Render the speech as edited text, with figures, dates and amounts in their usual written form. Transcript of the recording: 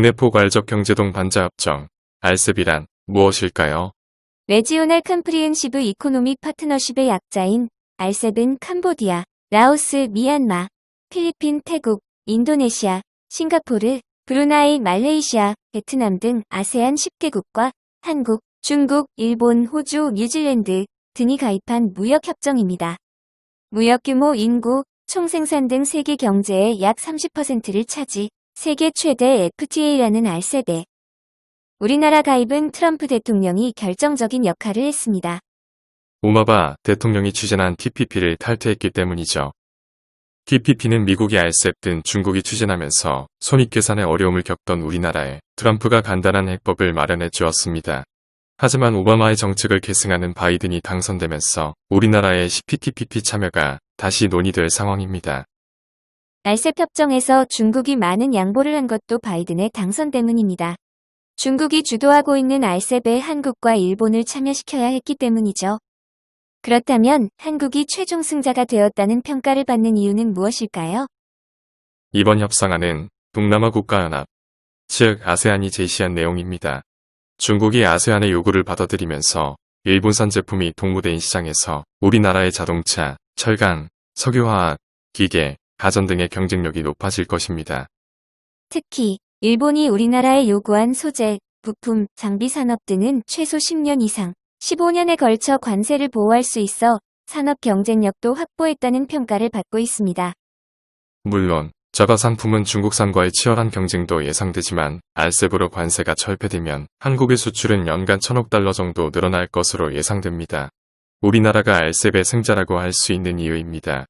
국내 포괄적 경제동 반자합정, RCEP이란 무엇일까요? 레지오널 컴프리헨시브 이코노믹 파트너십의 약자인 RCEP은 캄보디아, 라오스, 미얀마, 필리핀, 태국, 인도네시아, 싱가포르, 브루나이, 말레이시아, 베트남 등 아세안 10개국과 한국, 중국, 일본, 호주, 뉴질랜드 등이 가입한 무역협정입니다. 무역 규모, 인구, 총생산 등 세계 경제의 약 30%를 차지, 세계 최대 FTA라는 RCEP. 우리나라 가입은 트럼프 대통령이 결정적인 역할을 했습니다. 오바마 대통령이 추진한 TPP를 탈퇴했기 때문이죠. TPP는 미국이 RCEP, 중국이 추진하면서 손익계산에 어려움을 겪던 우리나라에 트럼프가 간단한 해법을 마련해 주었습니다. 하지만 오바마의 정책을 계승하는 바이든이 당선되면서 우리나라의 CPTPP 참여가 다시 논의될 상황입니다. RCEP 협정에서 중국이 많은 양보를 한 것도 바이든의 당선 때문입니다. 중국이 주도하고 있는 RCEP에 한국과 일본을 참여시켜야 했기 때문이죠. 그렇다면 한국이 최종 승자가 되었다는 평가를 받는 이유는 무엇일까요? 이번 협상안은 동남아 국가연합, 즉 아세안이 제시한 내용입니다. 중국이 아세안의 요구를 받아들이면서 일본산 제품이 동무대인 시장에서 우리나라의 자동차, 철강, 석유화학, 기계, 가전 등의 경쟁력이 높아질 것입니다. 특히 일본이 우리나라에 요구한 소재, 부품, 장비 산업 등은 최소 10년 이상, 15년에 걸쳐 관세를 보호할 수 있어 산업 경쟁력도 확보했다는 평가를 받고 있습니다. 물론 저가 상품은 중국산과의 치열한 경쟁도 예상되지만 RCEP으로 관세가 철폐되면 한국의 수출은 연간 1,000억 달러 정도 늘어날 것으로 예상됩니다. 우리나라가 RCEP의 승자라고 할 수 있는 이유입니다.